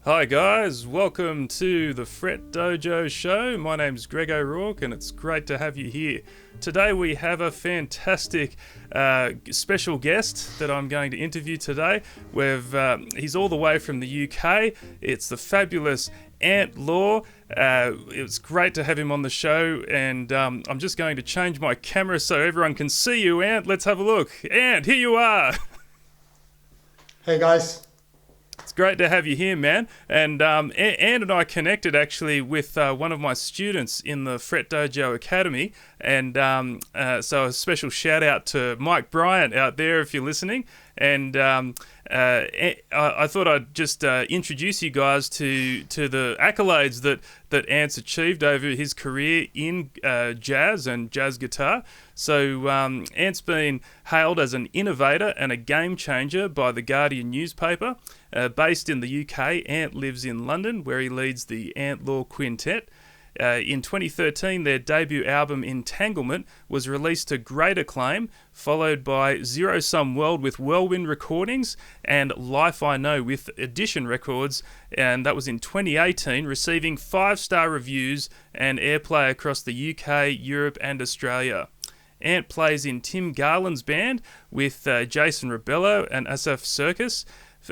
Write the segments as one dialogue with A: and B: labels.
A: Hi guys, welcome to the FretDojo show. My name's Greg O'Rourke and it's great to have you here. Today we have a fantastic special guest that I'm going to interview today. He's all the way from the UK. It's the fabulous Ant Law. It's great to have him on the show, and I'm just going to change my camera so everyone can see you, Ant. Let's have a look. Ant, here you are.
B: Hey guys.
A: It's great to have you here, man. And Ant and I connected actually with one of my students in the FretDojo Academy. And so a special shout out to Mike Bryant out there if you're listening. And I thought I'd just introduce you guys to the accolades that Ant's achieved over his career in jazz and jazz guitar. So Ant's been hailed as an innovator and a game changer by the Guardian newspaper. Based in the UK, Ant lives in London, where he leads the Ant Law Quintet. In 2013, their debut album Entanglement was released to great acclaim, followed by Zero Sum World with Whirlwind Recordings and Life I Know with Edition Records, and that was in 2018, receiving 5-star reviews and airplay across the UK, Europe and Australia. Ant plays in Tim Garland's band with Jason Rebello and Asaf Sirkis,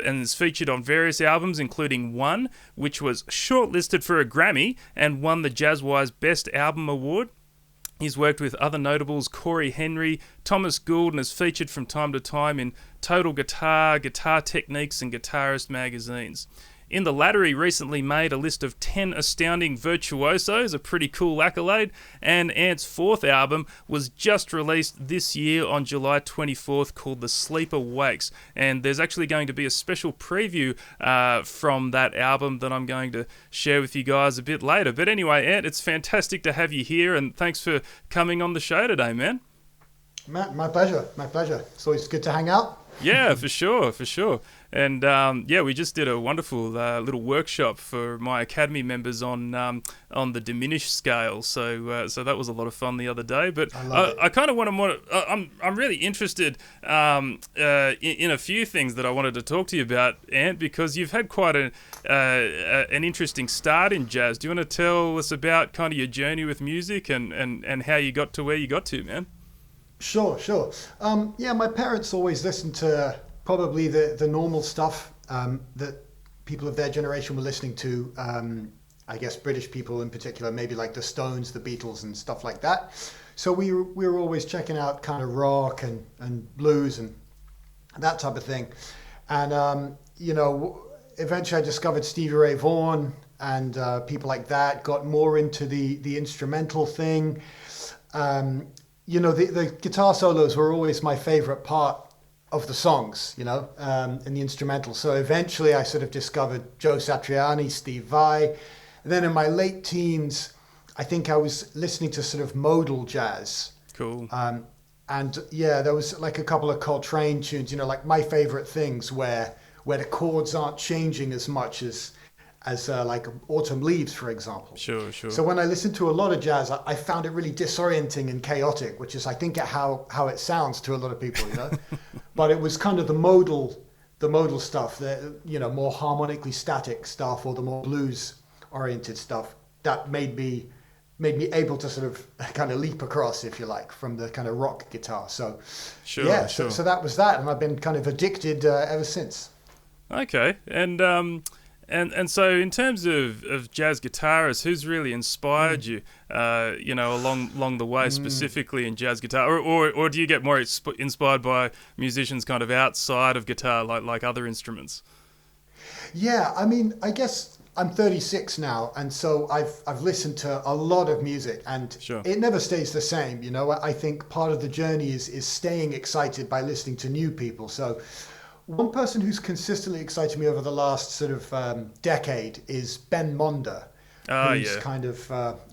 A: and is featured on various albums, including one which was shortlisted for a Grammy and won the Jazzwise Best Album award. He's worked with other notables Cory Henry, Thomas Gould, and is featured from time to time in Total Guitar, Guitar Techniques, and Guitarist magazines. In the latter, he recently made a list of 10 Astounding Virtuosos, a pretty cool accolade, and Ant's 4th album was just released this year on July 24th called The Sleeper Wakes, and there's actually going to be a special preview from that album that I'm going to share with you guys a bit later. But anyway, Ant, it's fantastic to have you here, and thanks for coming on the show today, man.
B: Matt, my pleasure. It's always good to hang out.
A: Yeah, for sure. And we just did a wonderful little workshop for my Academy members on the diminished scale. So that was a lot of fun the other day. But I kind of want to. I'm really interested in a few things that I wanted to talk to you about, Ant, because you've had quite an interesting start in jazz. Do you want to tell us about kind of your journey with music and how you got to where you got to, man?
B: Sure. My parents always listened to probably the normal stuff that people of their generation were listening to. I guess British people in particular, maybe like the Stones, the Beatles and stuff like that. So we were always checking out kind of rock and blues and that type of thing. And, eventually I discovered Stevie Ray Vaughan and people like that, got more into the instrumental thing. The guitar solos were always my favorite part of the songs, in the instrumental. So eventually I sort of discovered Joe Satriani, Steve Vai. And then in my late teens, I think I was listening to sort of modal jazz.
A: Cool.
B: There was like a couple of Coltrane tunes, like My Favorite Things, where the chords aren't changing as much as like Autumn Leaves, for example.
A: Sure.
B: So when I listened to a lot of jazz, I found it really disorienting and chaotic, which is, I think, how it sounds to a lot of people, But it was kind of the modal stuff, the more harmonically static stuff, or the more blues-oriented stuff that made me able to sort of kind of leap across, if you like, from the kind of rock guitar. So
A: sure.
B: So that was that, and I've been kind of addicted ever since.
A: Okay, And so in terms of jazz guitarists, who's really inspired you, along the way, specifically in jazz guitar, or do you get more inspired by musicians kind of outside of guitar, like other instruments?
B: Yeah, I mean, I guess I'm 36 now, and so I've listened to a lot of music, and It never stays the same. I think part of the journey is staying excited by listening to new people. So one person who's consistently excited me over the last sort of decade is Ben Monder. Who's kind of,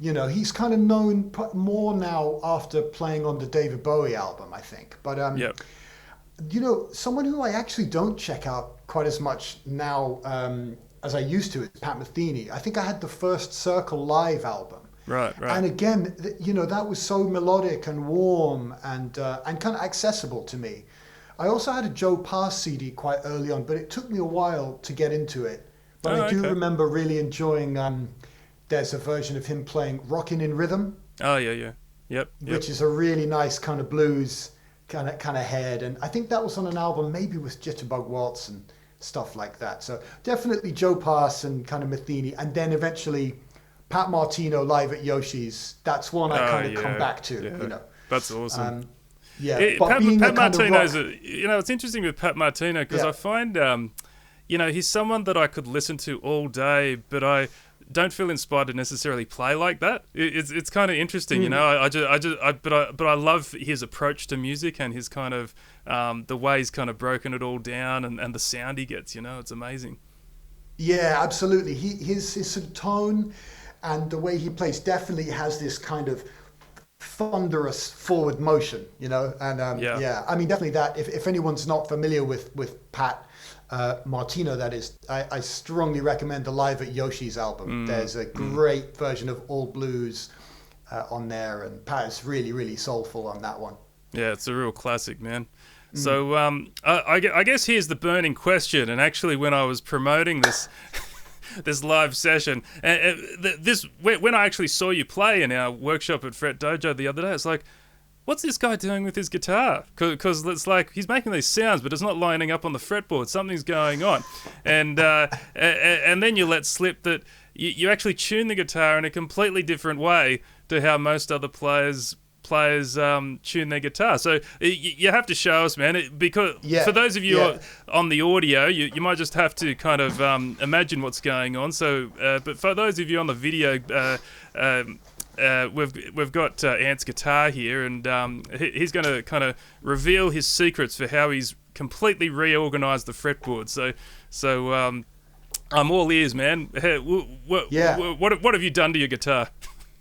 B: he's kind of known more now after playing on the David Bowie album, I think. But, someone who I actually don't check out quite as much now as I used to is Pat Metheny. I think I had the first Circle Live album.
A: Right.
B: And again, that was so melodic and warm and kind of accessible to me. I also had a Joe Pass CD quite early on, but it took me a while to get into it. But
A: Oh,
B: I do
A: okay.
B: remember really enjoying. There's a version of him playing "Rockin' in Rhythm,"
A: Oh, yeah, yeah. Yep, yep.
B: which is a really nice kind of blues kind of head, and I think that was on an album maybe with Jitterbug Waltz and stuff like that. So definitely Joe Pass and kind of Metheny, and then eventually Pat Martino live at Yoshi's. That's one I kind of come back to.
A: Yeah.
B: You know,
A: That's awesome.
B: but
A: Pat,
B: being
A: Pat
B: a kind of
A: Martino's,
B: rock,
A: it's interesting with Pat Martino because I find, he's someone that I could listen to all day, but I don't feel inspired to necessarily play like that. It's kind of interesting, you know. But I love his approach to music and his kind of the way he's kind of broken it all down and the sound he gets. You know, it's amazing.
B: Yeah, absolutely. His sort of tone and the way he plays definitely has this kind of thunderous forward motion, you know. And I mean, definitely that. If anyone's not familiar with Pat Martino, that is, I strongly recommend the Live at Yoshi's album. There's a great version of All Blues on there, and Pat is really, really soulful on that one.
A: Yeah, it's a real classic, man. So I guess here's the burning question, and actually when I was promoting this this live session, when I actually saw you play in our workshop at FretDojo the other day, it's like, what's this guy doing with his guitar? Because it's like he's making these sounds, but it's not lining up on the fretboard. Something's going on, and then you let slip that you actually tune the guitar in a completely different way to how most other players tune their guitar. So you have to show us, man, because for those of you on the audio, you might just have to kind of imagine what's going on. So, but for those of you on the video, we've got Ant's guitar here, and he's going to kind of reveal his secrets for how he's completely reorganized the fretboard. So I'm all ears, man. What have you done to your guitar?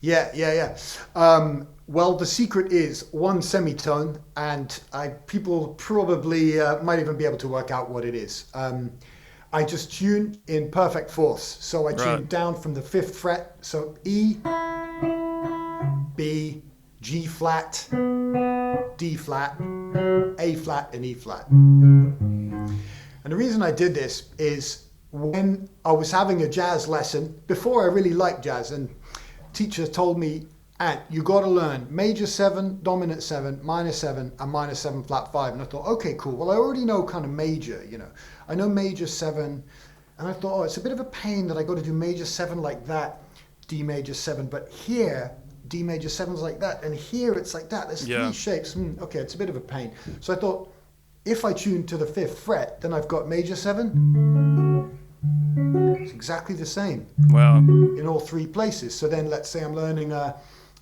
B: Yeah. Well, the secret is one semitone, and people probably might even be able to work out what it is. I just tune in perfect fourths. So I tune down from the 5th fret. So E, B, G flat, D flat, A flat, and E flat. And the reason I did this is when I was having a jazz lesson, before I really liked jazz, and teacher told me, Ant, you got to learn major 7, dominant 7, minor 7, and minor 7 flat 5. And I thought, okay, cool. Well, I already know kind of major, you know. I know major 7, and I thought, it's a bit of a pain that I got to do major 7 like that, D major 7, but here, D major 7's like that, and here it's like that. There's 3 shapes. Okay, it's a bit of a pain. So I thought, if I tune to the 5th fret, then I've got major 7. It's exactly the same.
A: Wow.
B: In all 3 places. So then let's say I'm learning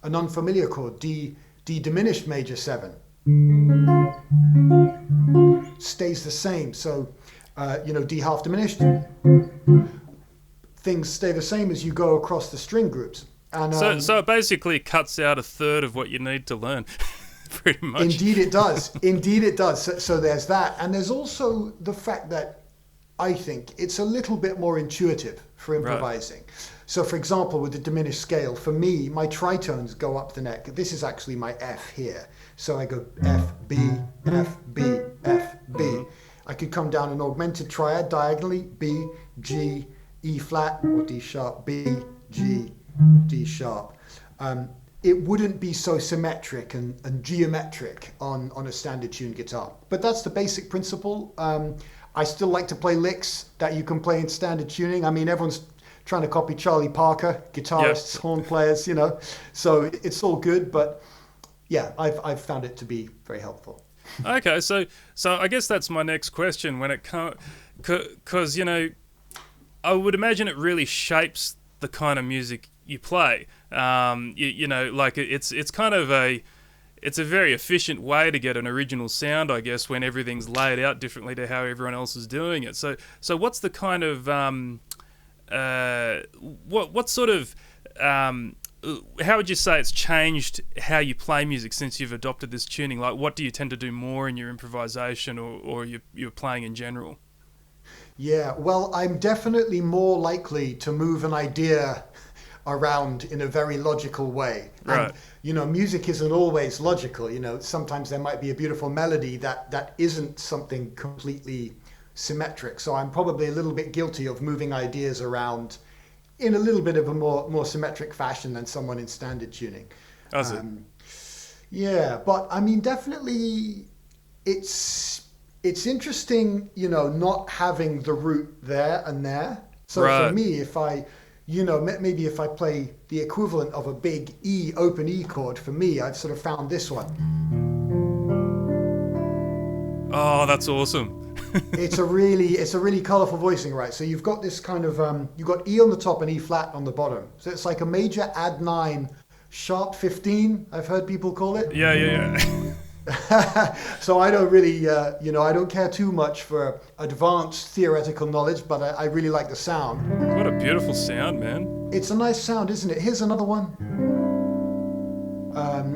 B: an unfamiliar chord, D diminished major 7. Stays the same. So, D half diminished. Things stay the same as you go across the string groups. And
A: so it basically cuts out a third of what you need to learn, pretty much.
B: Indeed it does. Indeed it does. So there's that. And there's also the fact that I think it's a little bit more intuitive for improvising. Right. So for example, with the diminished scale, for me, my tritones go up the neck. This is actually my F here. So I go F, B, F, B, F, B. I could come down an augmented triad diagonally, B, G, E flat, or D sharp, B, G, D sharp. It wouldn't be so symmetric and geometric on a standard tuned guitar. But that's the basic principle. I still like to play licks that you can play in standard tuning. I mean, everyone's trying to copy Charlie Parker, guitarists, horn players, you know. So it's all good, but yeah, I've found it to be very helpful.
A: Okay, so I guess that's my next question when it comes, because, you know, I would imagine it really shapes the kind of music you play. You know, like it's kind of it's a very efficient way to get an original sound, I guess, when everything's laid out differently to how everyone else is doing it. So what's the kind of what sort of how would you say it's changed how you play music since you've adopted this tuning? Like, what do you tend to do more in your improvisation or you're playing in general?
B: Yeah, well, I'm definitely more likely to move an idea around in a very logical way.
A: Right.
B: And, you know, music isn't always logical. You know, sometimes there might be a beautiful melody that isn't something completely symmetric. So I'm probably a little bit guilty of moving ideas around in a little bit of a more symmetric fashion than someone in standard tuning. Yeah, but I mean, definitely it's interesting, not having the root there and there. So for me, if I, maybe if I play the equivalent of a big E, open E chord, for me, I've sort of found this one.
A: Oh, that's awesome.
B: It's a really colorful voicing, right? So you've got this kind of, you've got E on the top and E flat on the bottom. So it's like a major add 9, sharp 15, I've heard people call it.
A: Yeah.
B: So I don't really, I don't care too much for advanced theoretical knowledge, but I really like the sound.
A: What a beautiful sound, man.
B: It's a nice sound, isn't it? Here's another one,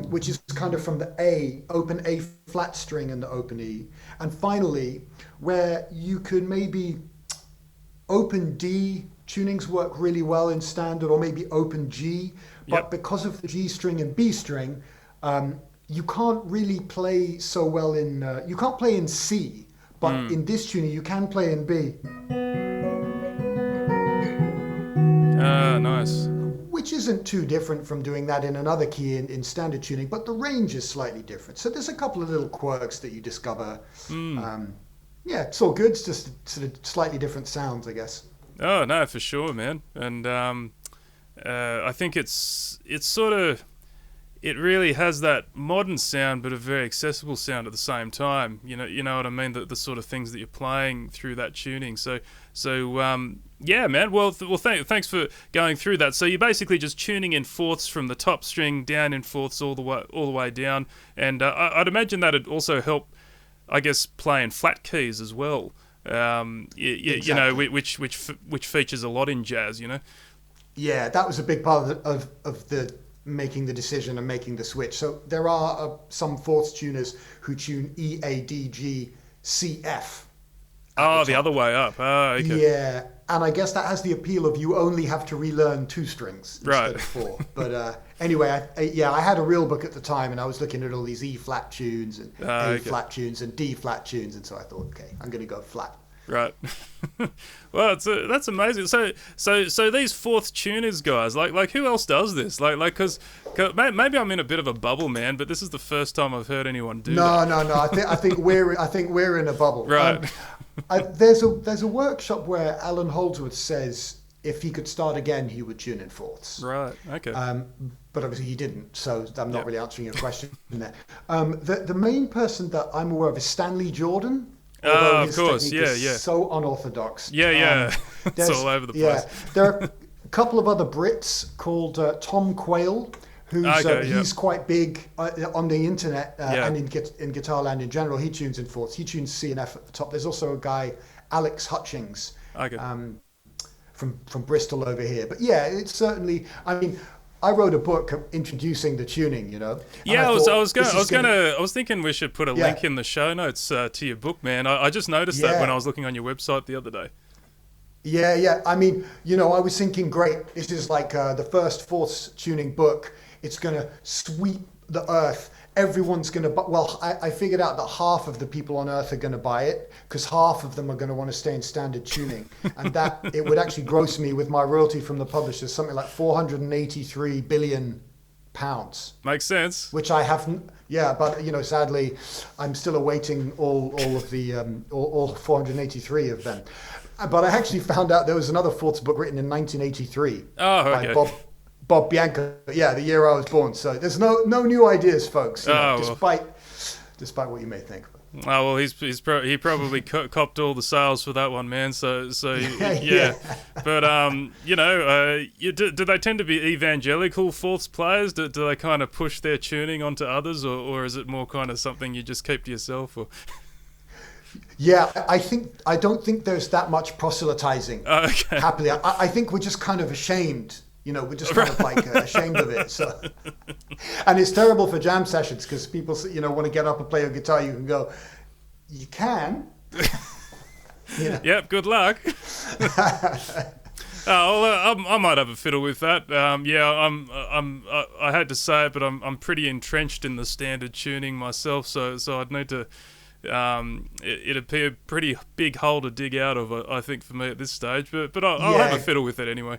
B: which is kind of from the A, open A flat string and the open E. And finally, where you could maybe open D tunings work really well in standard, or maybe open G, but because of the G string and B string, you can't really play so well in, you can't play in C, but in this tuning you can play in B.
A: Nice.
B: Which isn't too different from doing that in another key in standard tuning, but the range is slightly different. So there's a couple of little quirks that you discover. Yeah, it's all good, it's just sort of slightly different sounds, I guess.
A: Oh, no, for sure, man. And I think it's sort of, it really has that modern sound, but a very accessible sound at the same time. You know what I mean? The sort of things that you're playing through that tuning. So yeah, man. Well, thanks for going through that. So you're basically just tuning in fourths from the top string down in fourths all the way down. And I'd imagine that'd also help, I guess, play in flat keys as well. Exactly. You know, which features a lot in jazz.
B: Yeah, that was a big part of the making the decision and making the switch. So there are some fourths tuners who tune E, A, D, G, C, F.
A: Oh, the other way up. Oh, okay.
B: Yeah, and I guess that has the appeal of you only have to relearn 2 strings instead of 4. But anyway, I had a real book at the time, and I was looking at all these E flat tunes and A flat tunes and D flat tunes, and so I thought, okay, I'm going to go flat.
A: Right. Well, that's amazing. So these fourth tuners guys, like who else does this? Because maybe I'm in a bit of a bubble, man. But this is the first time I've heard anyone do that.
B: No. I think we're in a bubble.
A: Right.
B: There's a workshop where Alan Holdsworth says if he could start again, he would tune in fourths.
A: Right. Okay.
B: But obviously he didn't, so I'm not really answering your question there. The main person that I'm aware of is Stanley Jordan.
A: Oh, of course, yeah.
B: So unorthodox.
A: Yeah. It's all over the place.
B: Yeah, there are a couple of other Brits called Tom Quayle, he's quite big on the internet and in Guitarland in general. He tunes in fourths. He tunes C and F at the top. There's also a guy, Alex Hutchings, from Bristol over here. But yeah, it's certainly. I mean, I wrote a book introducing the tuning,
A: Yeah, I was thinking we should put a link in the show notes to your book, man. I just noticed that when I was looking on your website the other day.
B: Yeah. I mean, I was thinking, great, this is like the first fourths tuning book. It's going to sweep the earth. Everyone's going to I figured out that half of the people on earth are going to buy it because half of them are going to want to stay in standard tuning, and that it would actually gross me with my royalty from the publishers something like £483 billion.
A: Makes sense.
B: Which I haven't. Yeah, but sadly, I'm still awaiting all of the all 483 of them. But I actually found out there was another fourths book written in 1983 by Bob Bianco, the year I was born. So there's no new ideas, folks. Despite what you may think.
A: Oh well, he probably copped all the sales for that one, man. So yeah. But do they tend to be evangelical fourths players? Do they kind of push their tuning onto others, or is it more kind of something you just keep to yourself? Or
B: yeah, I don't think there's that much proselytizing.
A: Okay.
B: Happily, I think we're just kind of ashamed. We're just kind of like ashamed of it. So, and it's terrible for jam sessions because people, want to get up and play a guitar. You can go, you can.
A: Yep. Good luck. I might have a fiddle with that. I had to say it, but I'm pretty entrenched in the standard tuning myself. So I'd need to it'd be a pretty big hole to dig out of, I think, for me at this stage. But I'll have a fiddle with it anyway.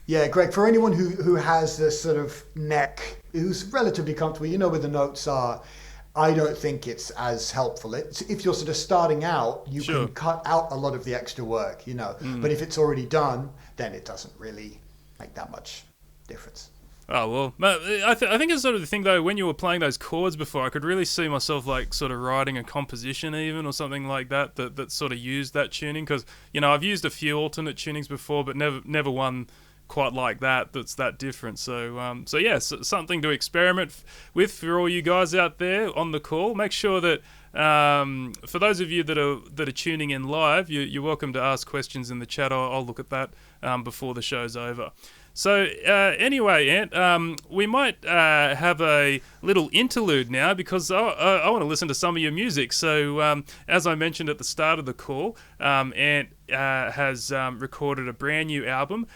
B: Yeah, Greg, for anyone who has this sort of neck, who's relatively comfortable, you know where the notes are, I don't think it's as helpful. If you're sort of starting out, you can cut out a lot of the extra work, you know. But if it's already done, then it doesn't really make that much difference.
A: Oh, well, I think it's sort of the thing, though, when you were playing those chords before, I could really see myself, like, sort of writing a composition even or something like that sort of used that tuning. Because, you know, I've used a few alternate tunings before, but never one quite like that's that different. So yeah, something to experiment with for all you guys out there on the call. Make sure that for those of you that are tuning in live, you're welcome to ask questions in the chat. I'll look at that before the show's over. So anyway, Ant, we might have a little interlude now because I want to listen to some of your music. So as I mentioned at the start of the call, Ant has recorded a brand new album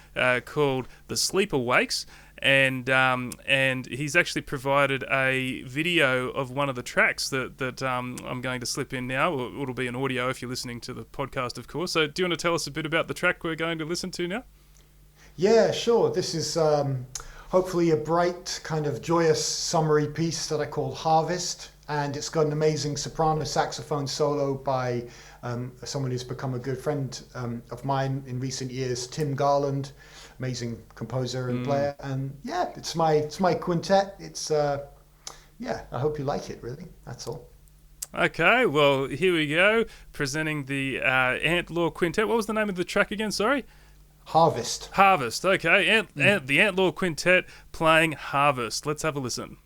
A: called The Sleeper Wakes. And he's actually provided a video of one of the tracks that I'm going to slip in now. It'll be an audio if you're listening to the podcast, of course. So do you want to tell us a bit about the track we're going to listen to now?
B: Yeah, sure. This is hopefully a bright, kind of joyous, summery piece that I call Harvest. And it's got an amazing soprano saxophone solo by someone who's become a good friend of mine in recent years, Tim Garland, amazing composer and player. And yeah, it's my quintet. It's I hope you like it, really. That's all. Okay,
A: well, here we go. Presenting the Ant Law Quintet. What was the name of the track again? Sorry?
B: Harvest.
A: Okay. The Ant Law Quintet playing Harvest. Let's have a listen.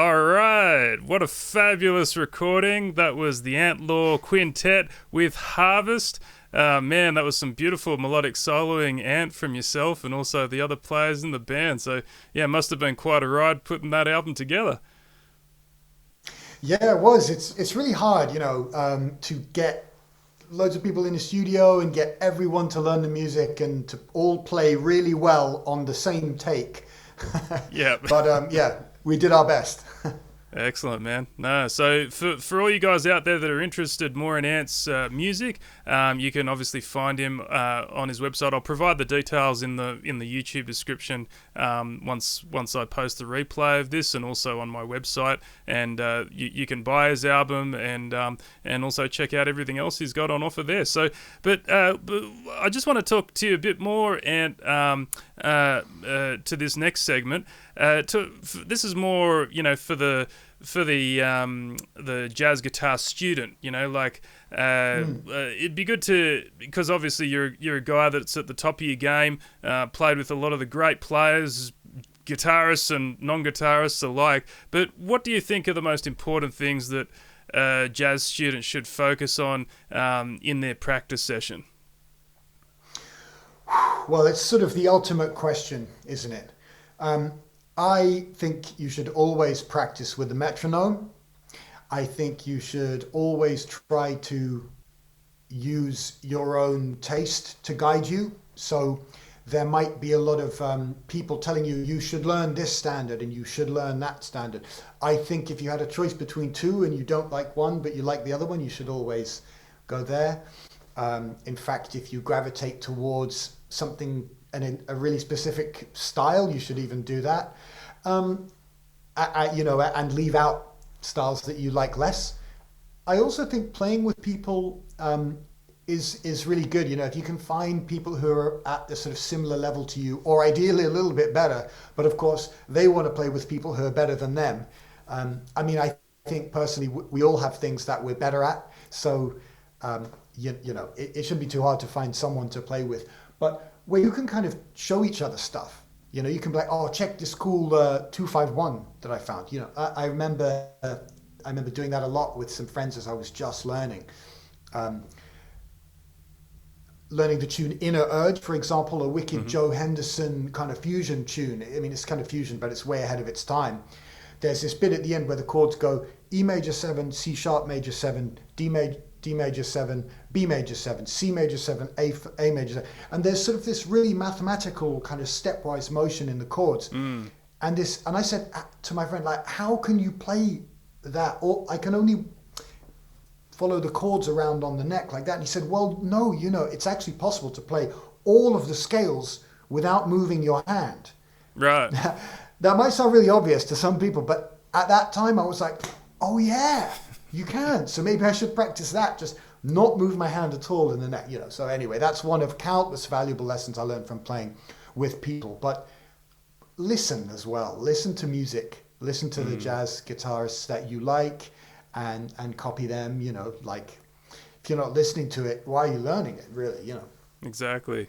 A: All right, what a fabulous recording. That was the Ant Law Quintet with Harvest. Man, that was some beautiful melodic soloing, Ant, from yourself and also the other players in the band. So, yeah, it must have been quite a ride putting that album together.
B: Yeah, it was. It's really hard, to get loads of people in the studio and get everyone to learn the music and to all play really well on the same take.
A: Yeah.
B: But we did our best.
A: Excellent, man. No, so for all you guys out there that are interested more in Ant's music, you can obviously find him on his website. I'll provide the details in the YouTube description once I post the replay of this, and also on my website. And you can buy his album and also check out everything else he's got on offer there. So, but I just want to talk to you a bit more, Ant, to this next segment. This is more, for the jazz guitar student, it'd be good to, because obviously you're a guy that's at the top of your game, played with a lot of the great players, guitarists and non-guitarists alike. But what do you think are the most important things that jazz students should focus on in their practice session?
B: Well, it's sort of the ultimate question, isn't it? I think you should always practice with the metronome. I think you should always try to use your own taste to guide you. So there might be a lot of people telling you should learn this standard and you should learn that standard. I think if you had a choice between two and you don't like one but you like the other one, you should always go there. In fact, if you gravitate towards something and a really specific style, you should even do that. And leave out styles that you like less. I also think playing with people is really good. If you can find people who are at the sort of similar level to you, or ideally a little bit better, but of course they want to play with people who are better than them. I think personally we all have things that we're better at, so it shouldn't be too hard to find someone to play with. But where you can kind of show each other stuff. You can be like, oh, check this cool 251 that I found. I remember doing that a lot with some friends as I was just learning. Learning the tune Inner Urge, for example, a wicked Joe Henderson kind of fusion tune. I mean, it's kind of fusion, but it's way ahead of its time. There's this bit at the end where the chords go E major 7, C sharp major 7, D major 7, B major 7, C major 7, A major 7. And there's sort of this really mathematical kind of stepwise motion in the chords. And I said to my friend, how can you play that? Or I can only follow the chords around on the neck like that. And he said, well, no, it's actually possible to play all of the scales without moving your hand.
A: Right.
B: That might sound really obvious to some people, but at that time I was like, oh yeah, you can. So maybe I should practice that, just not move my hand at all in the neck, So anyway, that's one of countless valuable lessons I learned from playing with people. But listen as well. Listen to music. Listen to the jazz guitarists that you like and copy them, if you're not listening to it, why are you learning it, really,
A: Exactly.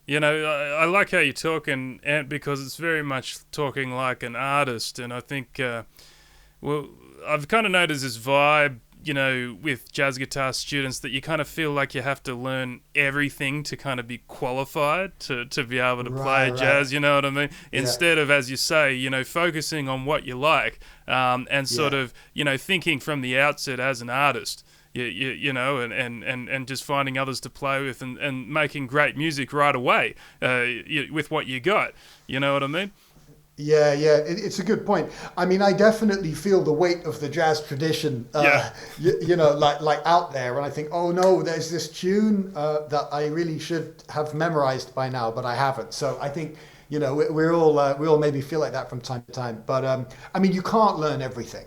A: I like how you're talking, Ant, because it's very much talking like an artist. And I think, I've kind of noticed this vibe, with jazz guitar students, that you kind of feel like you have to learn everything to kind of be qualified to be able to play jazz, you know what I mean? Instead of, as you say, focusing on what you like and sort of, thinking from the outset as an artist. And just finding others to play with and making great music right away with what you got. You know what I mean?
B: Yeah, it's a good point. I mean, I definitely feel the weight of the jazz tradition, like out there. And I think, oh no, there's this tune that I really should have memorized by now, but I haven't. So I think, we all maybe feel like that from time to time. But you can't learn everything.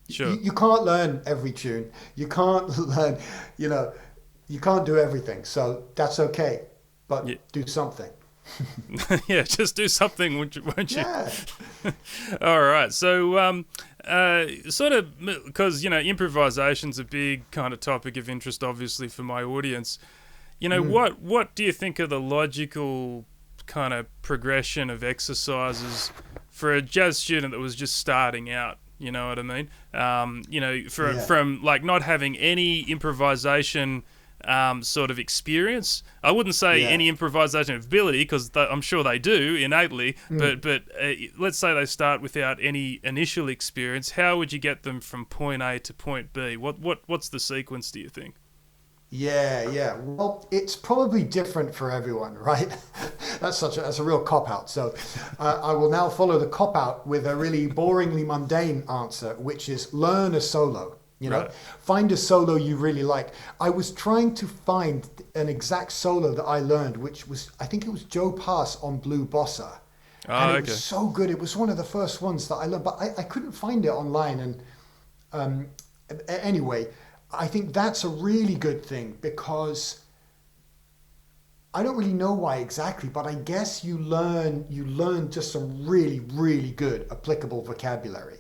A: Sure.
B: You can't learn every tune. You can't learn, you can't do everything. So that's okay. But do something.
A: Yeah, just do something, won't you?
B: Yeah.
A: All right. So, sort of, because, improvisation's a big kind of topic of interest, obviously, for my audience. What do you think are the logical kind of progression of exercises for a jazz student that was just starting out? You know what I mean? From like not having any improvisation sort of experience. I wouldn't say any improvisation ability, because I'm sure they do innately. But let's say they start without any initial experience. How would you get them from point A to point B? What's the sequence, do you think?
B: Yeah. Well, it's probably different for everyone, right? That's a real cop-out. So I will now follow the cop-out with a really boringly mundane answer, which is learn a solo. Find a solo you really like. I was trying to find an exact solo that I learned, which was, I think it was Joe Pass on Blue Bossa. And it was so good. It was one of the first ones that I learned, but I couldn't find it online. And anyway, I think that's a really good thing, because I don't really know why exactly, but I guess you learn just some really, really good applicable vocabulary.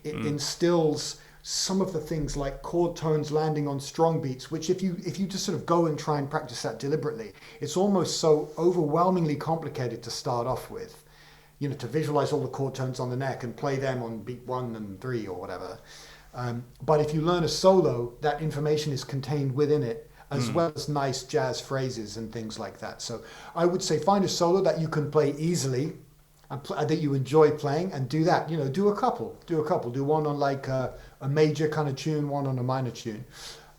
B: It instills some of the things like chord tones landing on strong beats, which if you just sort of go and try and practice that deliberately, it's almost so overwhelmingly complicated to start off with, to visualize all the chord tones on the neck and play them on beat 1 and 3 or whatever. But if you learn a solo, that information is contained within it, as well as nice jazz phrases and things like that. So I would say find a solo that you can play easily and that you enjoy playing, and do that. Do a couple. Do one on like a major kind of tune, one on a minor tune.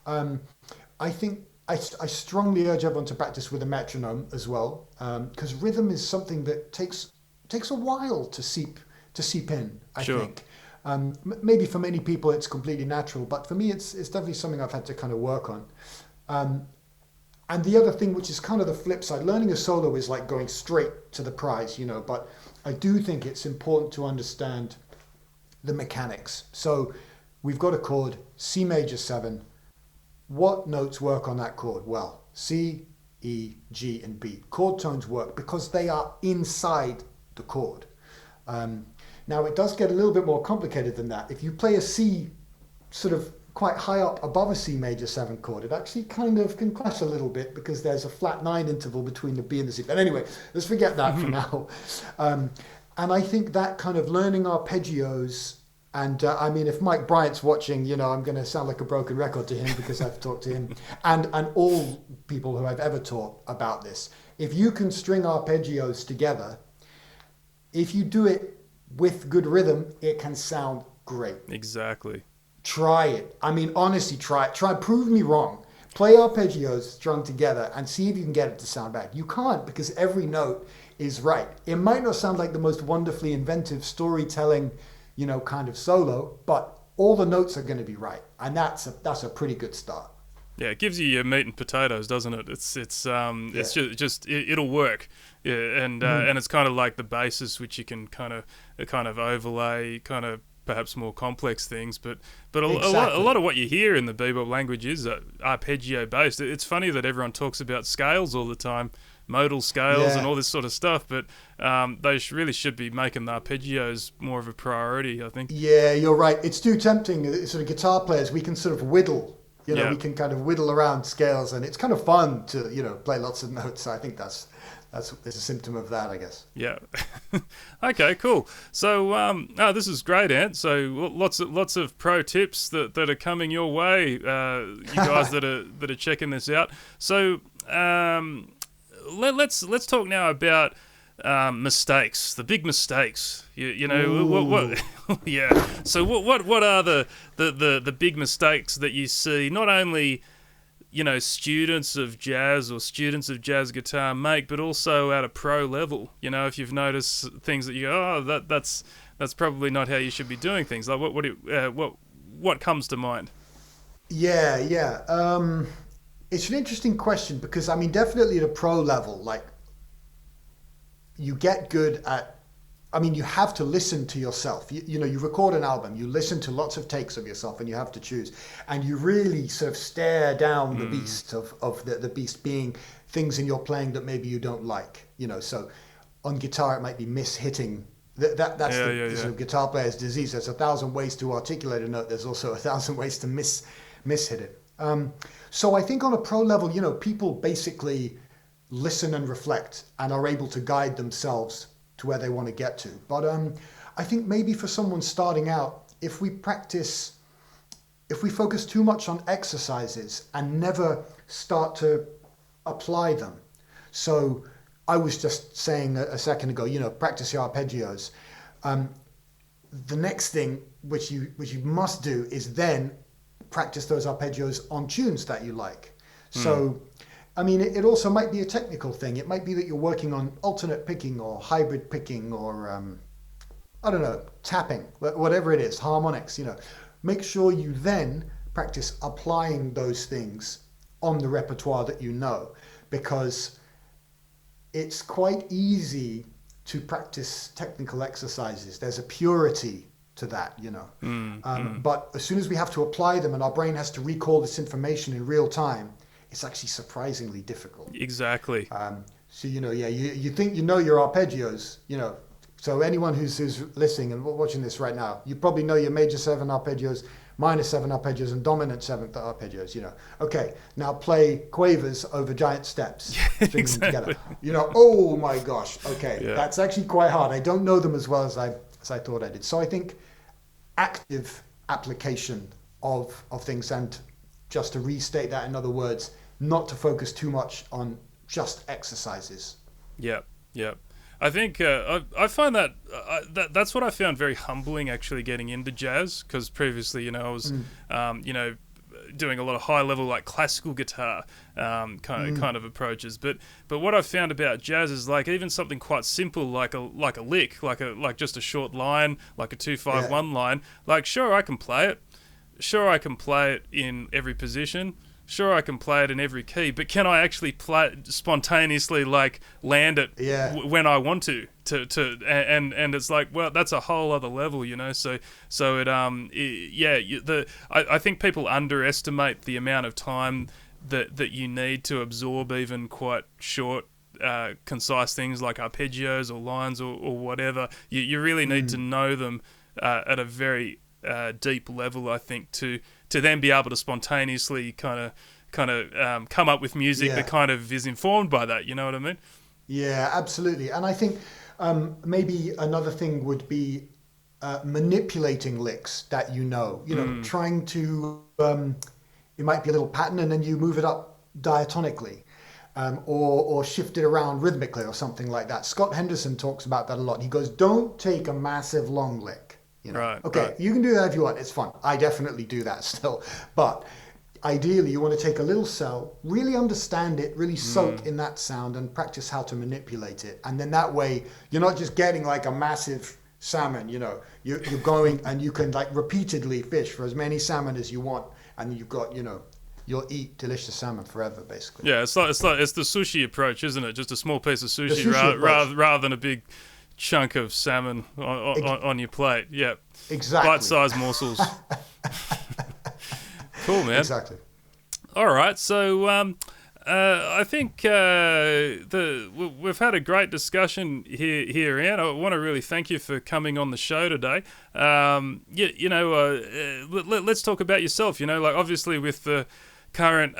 B: I think I strongly urge everyone to practice with a metronome as well, because rhythm is something that takes a while to seep in, I think. Maybe for many people it's completely natural, but for me it's definitely something I've had to kind of work on. And the other thing, which is kind of the flip side, learning a solo is like going straight to the prize, but I do think it's important to understand the mechanics. So we've got a chord, C major 7. What notes work on that chord? Well, C, E, G, and B. Chord tones work because they are inside the chord. Now, it does get a little bit more complicated than that. If you play a C sort of quite high up above a C major 7 chord, it actually kind of can clash a little bit, because there's a flat 9 interval between the B and the C. But anyway, let's forget that for now. And I think that kind of learning arpeggios, and I mean, if Mike Bryant's watching, I'm going to sound like a broken record to him, because I've talked to him and all people who I've ever taught about this. If you can string arpeggios together, if you do it with good rhythm, it can sound great.
A: Exactly.
B: Try it. I mean, honestly, try it. Prove me wrong. Play arpeggios strung together and see if you can get it to sound bad. You can't, because every note is right. It might not sound like the most wonderfully inventive storytelling, kind of solo, but all the notes are going to be right. And that's a pretty good start.
A: Yeah, it gives you your meat and potatoes, doesn't it? It's just it'll work. Yeah, and it's kind of like the basis, which you can kind of overlay kind of perhaps more complex things, but a lot of what you hear in the bebop language is arpeggio based. It's funny that everyone talks about scales all the time, modal scales and all this sort of stuff, but they really should be making the arpeggios more of a priority, I think.
B: Yeah, you're right. It's too tempting. Sort of guitar players, we can sort of whittle. We can kind of whittle around scales, and it's kind of fun to play lots of notes. So I think that's a symptom of that, I guess.
A: Yeah. Okay, cool. So this is great, Ant. So lots of pro tips that are coming your way, you guys that are checking this out. So let's talk now about mistakes, the big mistakes. What yeah. So what are the big mistakes that you see, not only students of jazz or students of jazz guitar make, but also at a pro level? If you've noticed things that you go, that's probably not how you should be doing things. Like what comes to mind?
B: Yeah. It's an interesting question, because I mean, definitely at a pro level, like, you get good at, I mean, you have to listen to yourself. You record an album, you listen to lots of takes of yourself, and you have to choose. And you really sort of stare down the beast of the beast being things in your playing that maybe you don't like. So on guitar, it might be mishitting. That's the sort of guitar player's disease. There's 1,000 ways to articulate a note. There's also 1,000 ways to mishit it. So I think on a pro level, people basically listen and reflect and are able to guide themselves to where they want to get to. But I think maybe for someone starting out, if we focus too much on exercises and never start to apply them. So I was just saying a second ago, practice your arpeggios. The next thing which you must do is then practice those arpeggios on tunes that you like. So, I mean, it also might be a technical thing. It might be that you're working on alternate picking or hybrid picking or, I don't know, tapping, whatever it is, harmonics, Make sure you then practice applying those things on the repertoire that you know, because it's quite easy to practice technical exercises. There's a purity to that, But as soon as we have to apply them and our brain has to recall this information in real time, it's actually surprisingly difficult.
A: Exactly.
B: So, you think you know your arpeggios, So anyone who's listening and watching this right now, you probably know your major 7 arpeggios, minor 7 arpeggios, and dominant 7th arpeggios, Okay, now play quavers over giant steps. String them together. Oh my gosh. Okay, That's actually quite hard. I don't know them as well as I thought I did. So I think active application of things, and just to restate that in other words, not to focus too much on just exercises.
A: Yeah. I think I find that's what I found very humbling, actually, getting into jazz, because previously, I was, doing a lot of high level, like classical guitar kind of approaches. But what I've found about jazz is, like, even something quite simple, like a lick, like just a short line, like a 2-5-1 line. Like, sure, I can play it. Sure, I can play it in every position. Sure, I can play it in every key, but can I actually play spontaneously, like, land it when I want to? And it's like, well, that's a whole other level, So I think people underestimate the amount of time that you need to absorb even quite short, concise things like arpeggios or lines or whatever. You really need to know them at a very deep level, I think, to then be able to spontaneously kind of come up with music that kind of is informed by that. You know what I mean?
B: Yeah, absolutely. And I think maybe another thing would be manipulating licks that trying to, it might be a little pattern and then you move it up diatonically. Or shift it around rhythmically or something like that. Scott Henderson talks about that a lot. He goes, don't take a massive long lick.
A: Right,
B: okay, you can do that if you want. It's fun. I definitely do that still. But ideally, you want to take a little cell, really understand it, really soak in that sound and practice how to manipulate it. And then that way, you're not just getting like a massive salmon, You're going and you can like repeatedly fish for as many salmon as you want. And you've got, you'll eat delicious salmon forever, basically.
A: Yeah, it's the sushi approach, isn't it? Just a small piece of sushi, rather than a big chunk of salmon on your plate. Yeah,
B: exactly.
A: Bite-sized morsels. Cool, man.
B: Exactly.
A: All right, so I think we've had a great discussion here, Ant. I want to really thank you for coming on the show today. Let's talk about yourself. Like, obviously with the current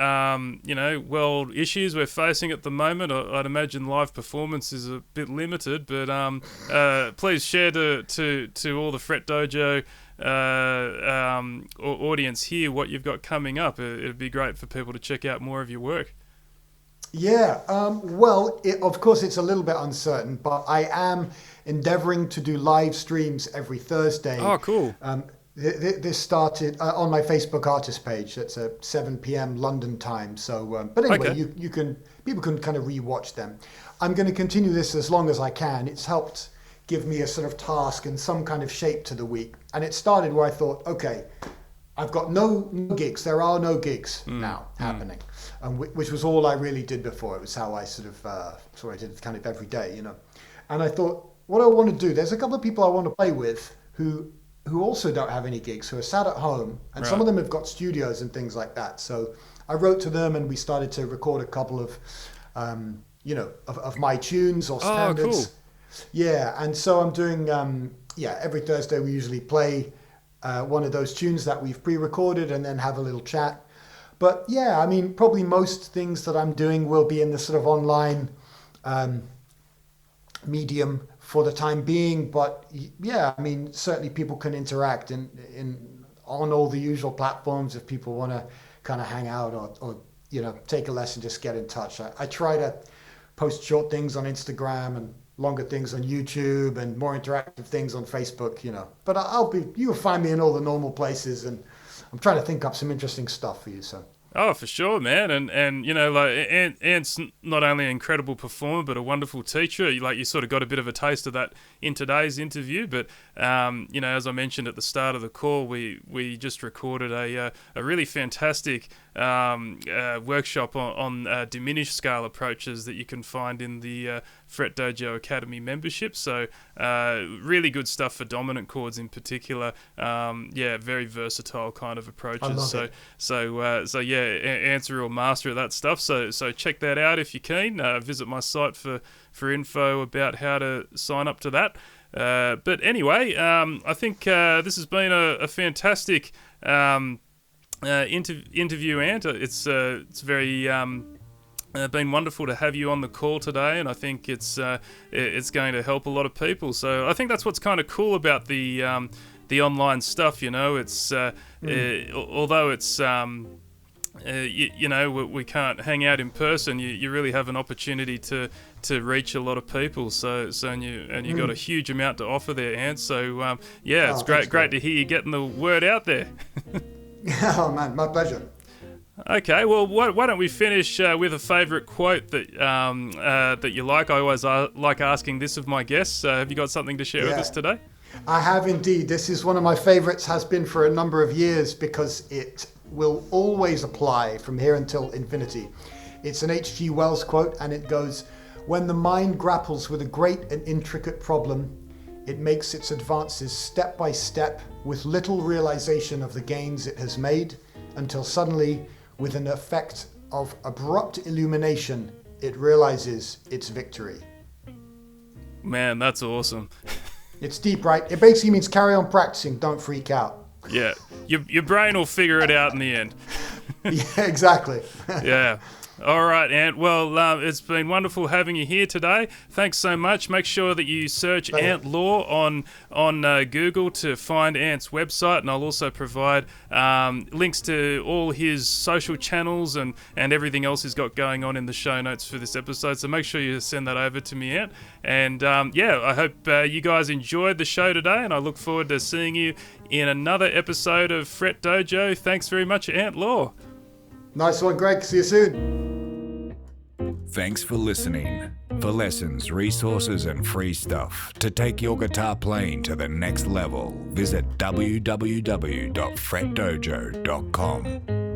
A: world issues we're facing at the moment, I'd imagine live performance is a bit limited, but please share to all the Fret Dojo audience here what you've got coming up. It'd be great for people to check out more of your work.
B: Yeah, of course it's a little bit uncertain, but I am endeavoring to do live streams every Thursday.
A: Oh, cool.
B: This started on my Facebook artist page. That's at 7 p.m. London time. So, but anyway,
A: okay.
B: People can kind of rewatch them. I'm going to continue this as long as I can. It's helped give me a sort of task and some kind of shape to the week. And it started where I thought, okay, I've got no gigs. There are no gigs now happening, which was all I really did before. It was how I sort of I did kind of every day, And I thought, what I want to do. There's a couple of people I want to play with who also don't have any gigs, who are sat at home, and some of them have got studios and things like that. So I wrote to them and we started to record a couple of, of my tunes or standards.
A: Oh, cool.
B: Yeah, and so I'm doing, every Thursday we usually play one of those tunes that we've pre-recorded and then have a little chat. But yeah, I mean, probably most things that I'm doing will be in the sort of online medium for the time being. But yeah, I mean, certainly people can interact on all the usual platforms if people want to kind of hang out or take a lesson, just get in touch. I try to post short things on Instagram and longer things on YouTube and more interactive things on Facebook, But you'll find me in all the normal places, and I'm trying to think up some interesting stuff for you, so.
A: Oh, for sure, man. And Ant's not only an incredible performer, but a wonderful teacher. You sort of got a bit of a taste of that in today's interview. But, as I mentioned at the start of the call, we just recorded a really fantastic workshop on diminished scale approaches that you can find in the FretDojo Academy membership. So really good stuff for dominant chords in particular. Very versatile kind of approaches. So yeah, Ant's a real master of that stuff. So check that out if you can. Visit my site for info about how to sign up to that. But anyway, I think this has been a fantastic interview, Ant. It's very been wonderful to have you on the call today, and I think it's going to help a lot of people. So I think that's what's kind of cool about the online stuff. It's although it's we can't hang out in person. You really have an opportunity to reach a lot of people. And you got a huge amount to offer there, Ant. So it's great to hear you getting the word out there.
B: Oh man, my pleasure.
A: Okay, well, why don't we finish with a favourite quote that you like? I always like asking this of my guests. Have you got something to share with us today?
B: I have indeed. This is one of my favourites, has been for a number of years, because it will always apply from here until infinity. It's an H.G. Wells quote, and it goes, "When the mind grapples with a great and intricate problem, it makes its advances step by step with little realization of the gains it has made, until suddenly, with an effect of abrupt illumination, it realizes its victory."
A: Man, that's awesome.
B: It's deep, right? It basically means carry on practicing, don't freak out.
A: Yeah, your brain will figure it out in the end.
B: Yeah, exactly.
A: Yeah. All right, Ant. Well, it's been wonderful having you here today. Thanks so much. Make sure that you search Ant Law on Google to find Ant's website, and I'll also provide links to all his social channels and everything else he's got going on in the show notes for this episode. So make sure you send that over to me, Ant. And I hope you guys enjoyed the show today, and I look forward to seeing you in another episode of Fret Dojo. Thanks very much, Ant Law.
B: Nice one, Greg. See you soon.
C: Thanks for listening. For lessons, resources, and free stuff to take your guitar playing to the next level, visit www.FretDojo.com.